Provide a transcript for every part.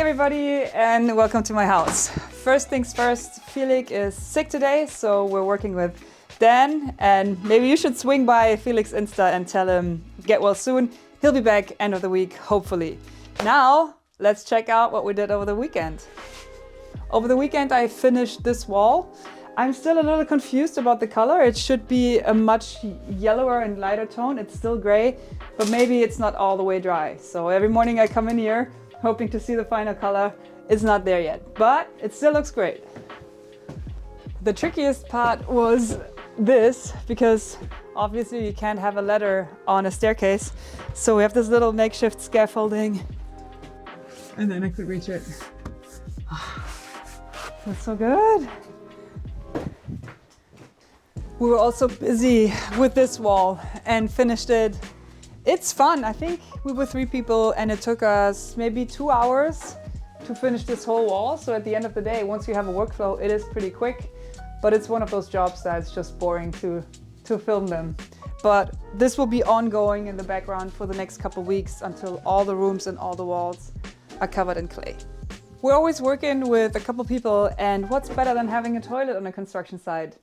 everybody and welcome to my house. First things first, Felix is sick today, so we're working with Dan, and maybe you should swing by Felix Insta and tell him get well soon. He'll be back end of the week, hopefully. Now, let's check out what we did over the weekend. Over the weekend I finished this wall. I'm still a little confused about the color. It should be a much yellower and lighter tone. It's still gray, but maybe it's not all the way dry. So every morning I come in here hoping to see the final color. It's not there yet, but it still looks great. The trickiest part was this, because obviously you can't have a ladder on a staircase. So we have this little makeshift scaffolding, and then I could reach it. That's so good. We were also busy with this wall and finished it. It's fun. I think we were 3 people and it took us maybe 2 hours to finish this whole wall. So at the end of the day, once you have a workflow, it is pretty quick, but it's one of those jobs that's just boring to film them. But this will be ongoing in the background for the next couple weeks until all the rooms and all the walls are covered in clay. We're always working with a couple people, and what's better than having a toilet on a construction site?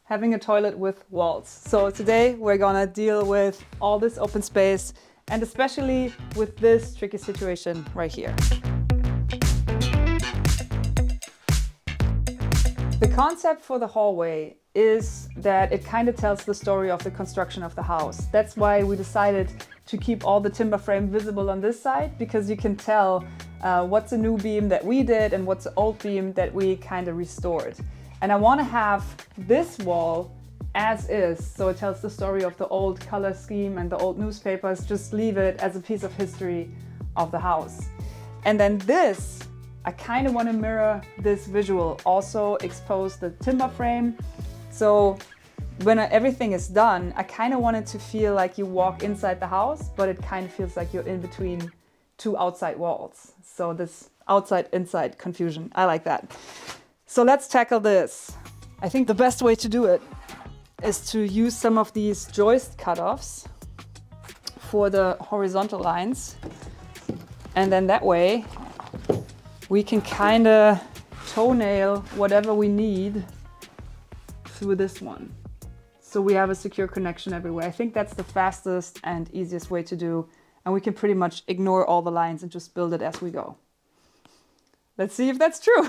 Having a toilet with walls. So today we're gonna deal with all this open space and especially with this tricky situation right here. The concept for the hallway is that it kind of tells the story of the construction of the house. That's why we decided to keep all the timber frame visible on this side, because you can tell what's a new beam that we did and what's an old beam that we kind of restored. And I want to have this wall as is, so it tells the story of the old color scheme and the old newspapers. Just leave it as a piece of history of the house. And then this, I kind of want to mirror this visual, also expose the timber frame. So when everything is done, I kind of want it to feel like you walk inside the house, but it kind of feels like you're in between 2 outside walls. So this outside-inside confusion, I like that. So let's tackle this. I think the best way to do it is to use some of these joist cutoffs for the horizontal lines. And then that way we can kind of toenail whatever we need through this one. So we have a secure connection everywhere. I think that's the fastest and easiest way to do. And we can pretty much ignore all the lines and just build it as we go. Let's see if that's true.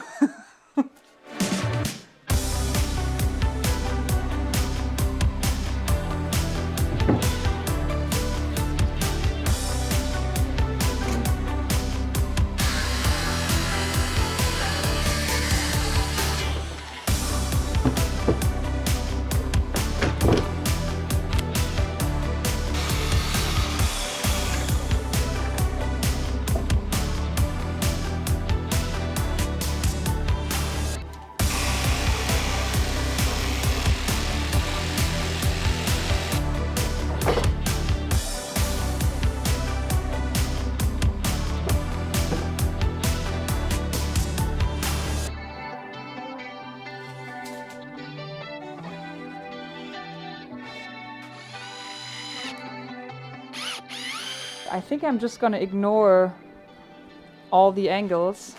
I think I'm just gonna ignore all the angles,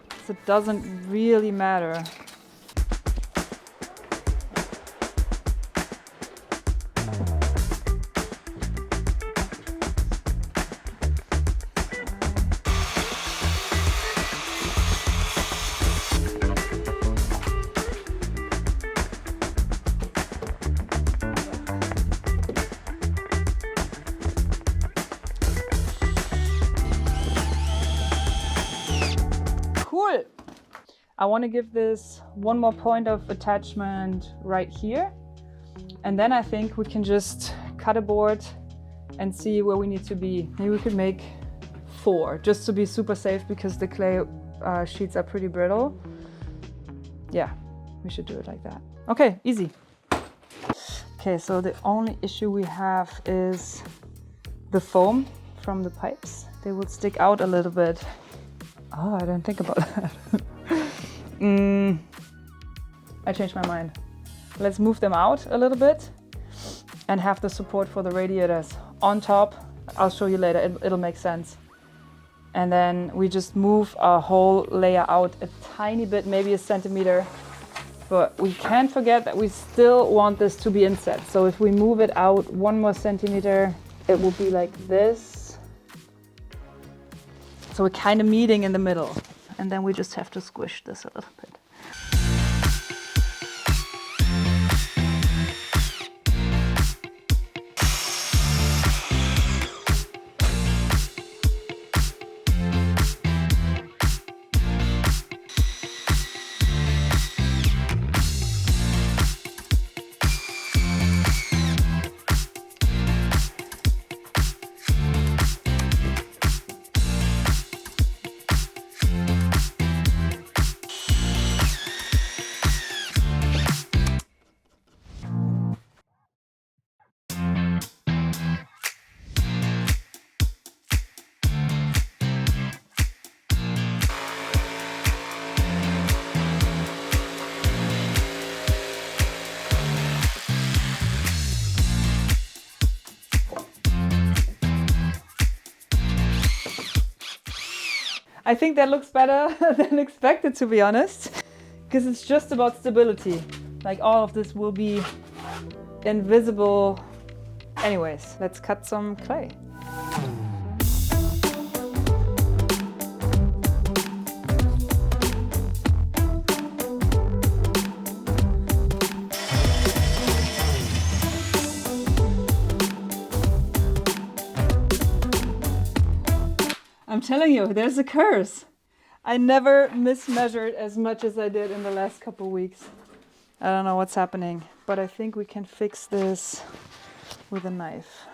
because it doesn't really matter. Cool. I want to give this one more point of attachment right here. And then I think we can just cut a board and see where we need to be. Maybe we could make 4 just to be super safe, because the clay sheets are pretty brittle. Yeah, we should do it like that. Okay, easy. Okay, so the only issue we have is the foam from the pipes. They will stick out a little bit. Oh, I didn't think about that. I changed my mind. Let's move them out a little bit and have the support for the radiators on top. I'll show you later, it'll make sense. And then we just move our whole layer out a tiny bit, maybe a centimeter. But we can't forget that we still want this to be inset. So if we move it out 1 more centimeter, it will be like this. So we're kind of meeting in the middle. And then we just have to squish this a little bit. I think that looks better than expected, to be honest, because it's just about stability. Like all of this will be invisible. Anyways, let's cut some clay. I'm telling you, there's a curse. I never mismeasured as much as I did in the last couple weeks. I don't know what's happening, but I think we can fix this with a knife.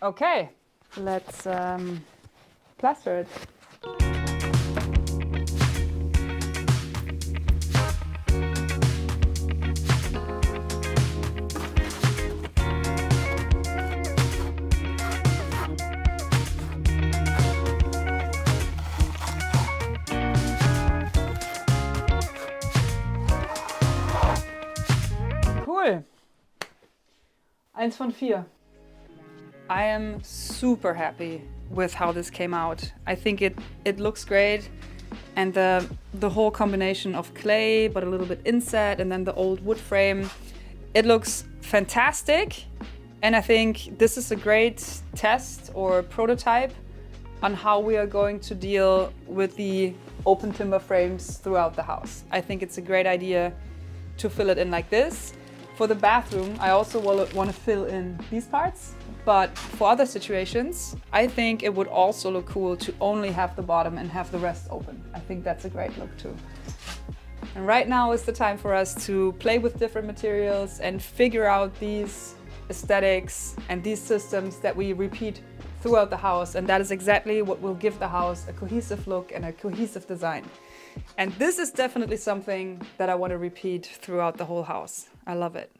Okay, let's plaster it. Cool. 1 von 4. I am super happy with how this came out. I think it looks great, and the whole combination of clay but a little bit inset and then the old wood frame, it looks fantastic. And I think this is a great test or prototype on how we are going to deal with the open timber frames throughout the house. I think it's a great idea to fill it in like this. For the bathroom, I also want to fill in these parts, but for other situations, I think it would also look cool to only have the bottom and have the rest open. I think that's a great look too. And right now is the time for us to play with different materials and figure out these aesthetics and these systems that we repeat throughout the house. And that is exactly what will give the house a cohesive look and a cohesive design. And this is definitely something that I want to repeat throughout the whole house. I love it.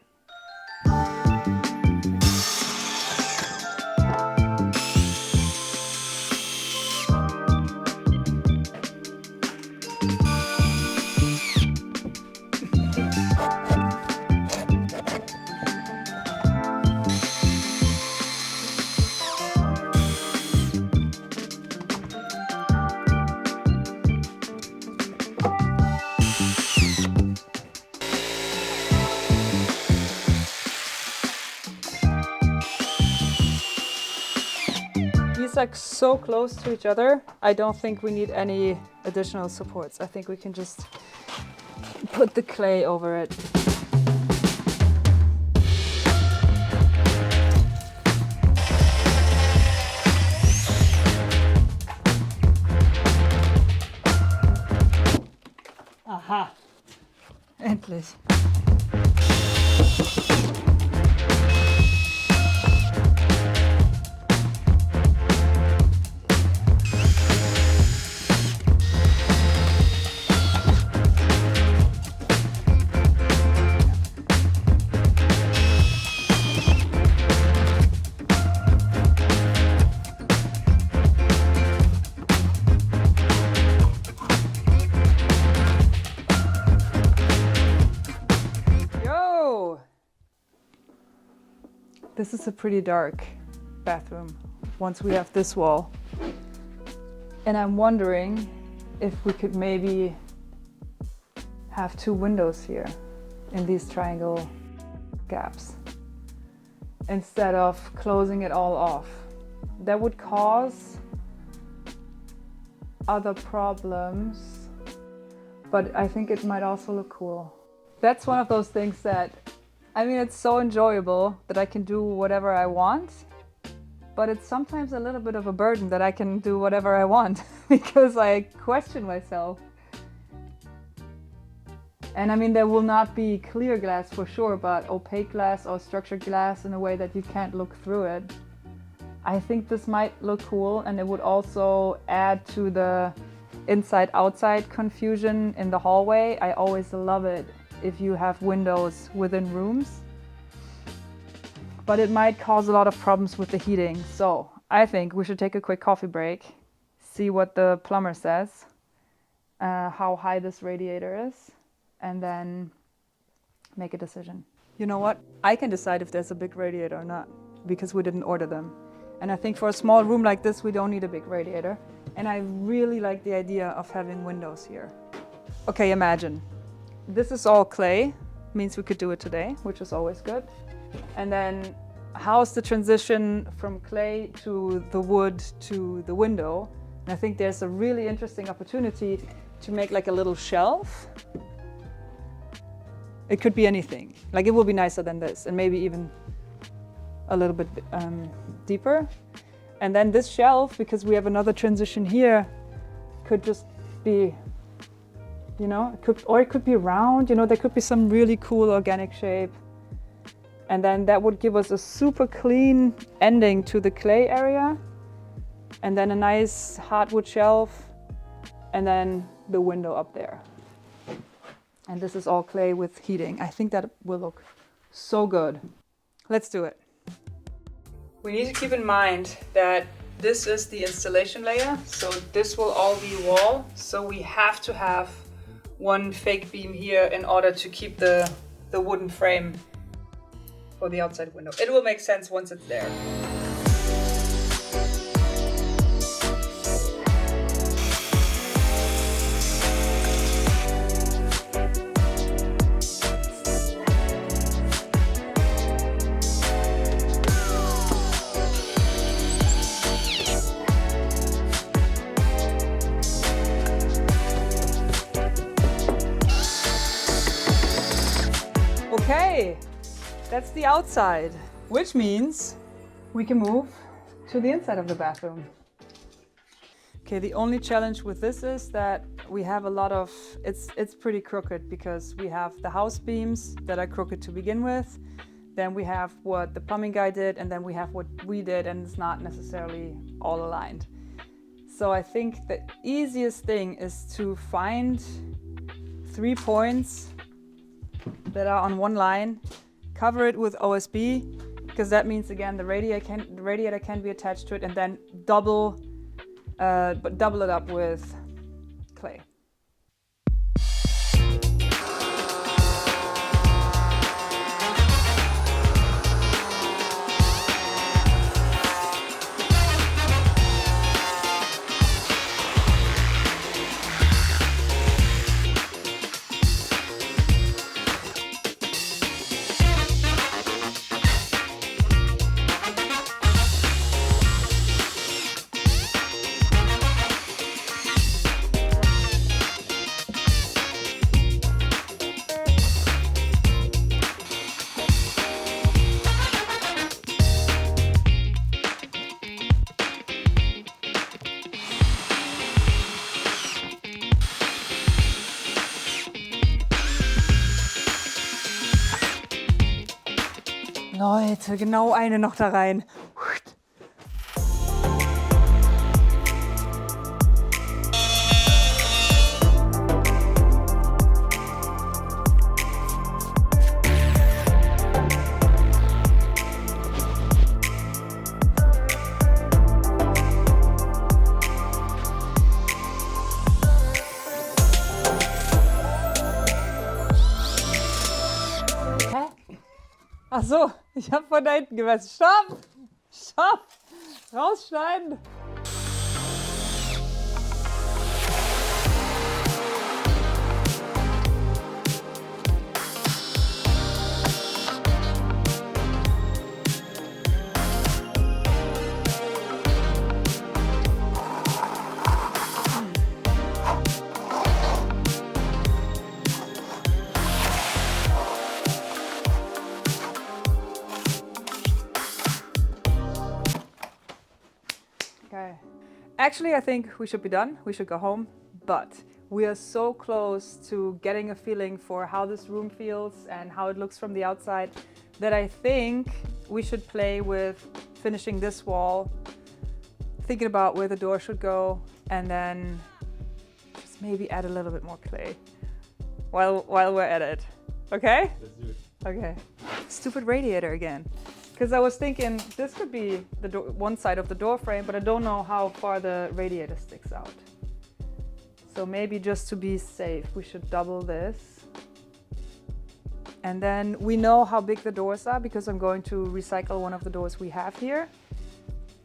Like so close to each other, I don't think we need any additional supports. I think we can just put the clay over it. endlich. This is a pretty dark bathroom once we have this wall. And I'm wondering if we could maybe have 2 windows here in these triangle gaps instead of closing it all off. That would cause other problems, but I think it might also look cool. That's one of those things that, I mean, it's so enjoyable that I can do whatever I want, but it's sometimes a little bit of a burden that I can do whatever I want because I question myself. And I mean, there will not be clear glass for sure, but opaque glass or structured glass in a way that you can't look through it. I think this might look cool, and it would also add to the inside-outside confusion in the hallway. I always love it if you have windows within rooms, but it might cause a lot of problems with the heating. So I think we should take a quick coffee break, see what the plumber says, how high this radiator is, and then make a decision. You know what? I can decide if there's a big radiator or not, because we didn't order them. And I think for a small room like this, we don't need a big radiator. And I really like the idea of having windows here. Okay, imagine. This is all clay, means we could do it today, which is always good. And then how's the transition from clay to the wood to the window? And I think there's a really interesting opportunity to make like a little shelf. It could be anything. Like, it will be nicer than this, and maybe even a little bit deeper. And then this shelf, because we have another transition here, could just be, you know, it could be round, you know, there could be some really cool organic shape. And then that would give us a super clean ending to the clay area. And then a nice hardwood shelf. And then the window up there. And this is all clay with heating. I think that will look so good. Let's do it. We need to keep in mind that this is the installation layer. So this will all be wall. So we have to have one fake beam here in order to keep the wooden frame for the outside window. It will make sense once it's there. Okay, that's the outside, which means we can move to the inside of the bathroom. Okay, the only challenge with this is that we have a lot of, it's pretty crooked because we have the house beams that are crooked to begin with, then we have what the plumbing guy did, and then we have what we did, and it's not necessarily all aligned. So I think the easiest thing is to find 3 points that are on one line, cover it with OSB, because that means, again, the radiator can be attached to it, and then double it up with clay. Leute, genau eine noch da rein. Ach so, ich habe von da hinten gemessen. Stopp! Stopp! Rausschneiden! Okay. Actually, I think we should be done. We should go home. But we are so close to getting a feeling for how this room feels and how it looks from the outside that I think we should play with finishing this wall, thinking about where the door should go, and then just maybe add a little bit more clay while we're at it. Okay? Let's do it. Okay. Stupid radiator again. Because I was thinking this could be the one side of the door frame, but I don't know how far the radiator sticks out. So maybe just to be safe, we should double this. And then we know how big the doors are because I'm going to recycle one of the doors we have here.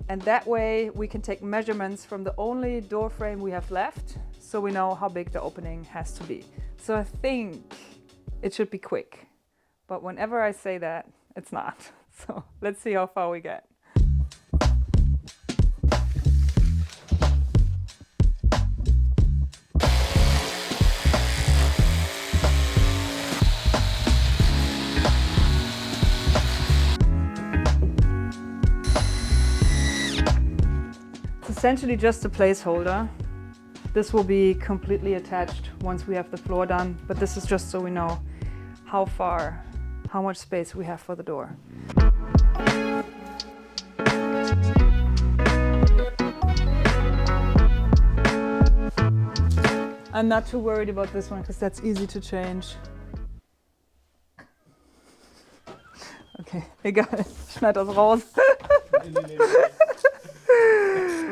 And that way we can take measurements from the only door frame we have left, so we know how big the opening has to be. So I think it should be quick. But whenever I say that, it's not. So let's see how far we get. It's essentially just a placeholder. This will be completely attached once we have the floor done, but this is just so we know how much space we have for the door. I'm not too worried about this one because that's easy to change. Okay, egal, schneid das raus.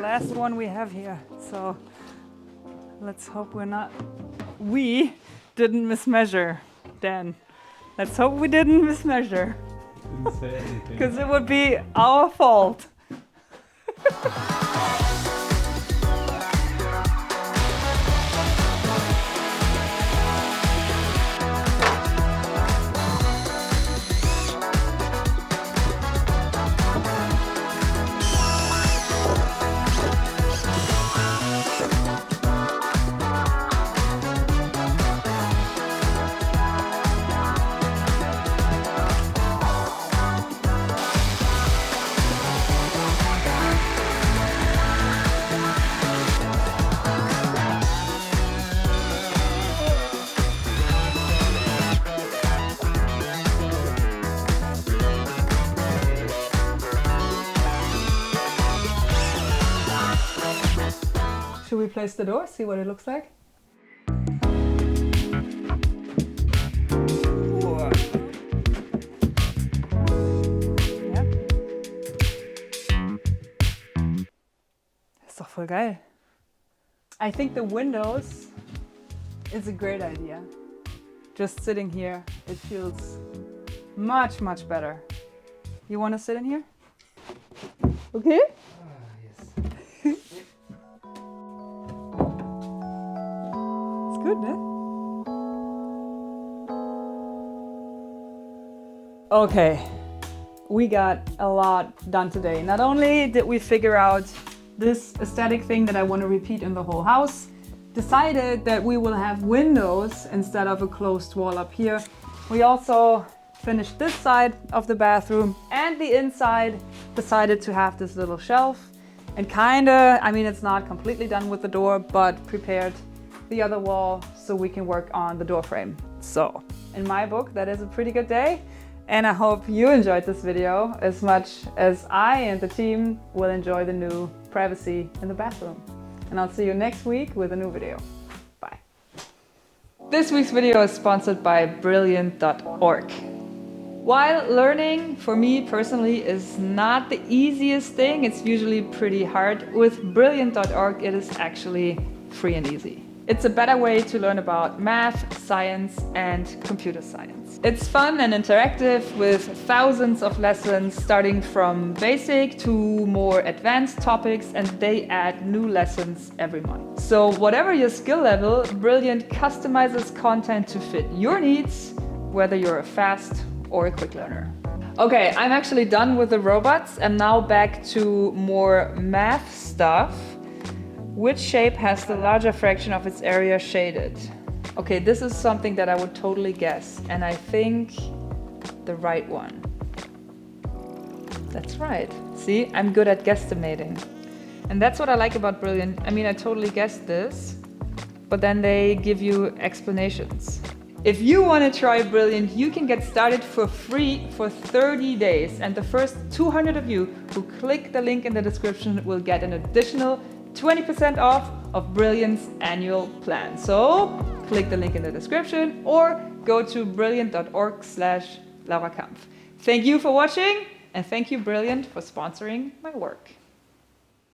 Last one we have here, so let's hope we didn't mismeasure, Dan. Let's hope we didn't mismeasure. Didn't say anything. Because it would be our fault. Should we place the door, see what it looks like? Ja. Ist doch voll geil. I think the windows is a great idea. Just sitting here, it feels much, much better. You want to sit in here? Okay? Yes. Good, ne? Okay, we got a lot done today. Not only did we figure out this aesthetic thing that I want to repeat in the whole house, decided that we will have windows instead of a closed wall up here. We also finished this side of the bathroom, and the inside decided to have this little shelf and it's not completely done with the door, but prepared the other wall so we can work on the door frame. So in my book, that is a pretty good day. And I hope you enjoyed this video as much as I and the team will enjoy the new privacy in the bathroom. And I'll see you next week with a new video. Bye. This week's video is sponsored by Brilliant.org. While learning, for me personally, is not the easiest thing, it's usually pretty hard, with Brilliant.org it is actually free and easy. It's a better way to learn about math, science, and computer science. It's fun and interactive with thousands of lessons starting from basic to more advanced topics, and they add new lessons every month. So whatever your skill level, Brilliant customizes content to fit your needs, whether you're a fast or a quick learner. Okay, I'm actually done with the robots and now back to more math stuff. Which shape has the larger fraction of its area shaded? Okay, this is something that I would totally guess, and I think the right one. That's right. See, I'm good at guesstimating. And that's what I like about Brilliant. I mean, I totally guessed this, but then they give you explanations. If you want to try Brilliant, you can get started for free for 30 days. And the first 200 of you who click the link in the description will get an additional 20% off of Brilliant's annual plan. So click the link in the description or go to brilliant.org/Laura Kampf. Thank you for watching, and thank you Brilliant for sponsoring my work.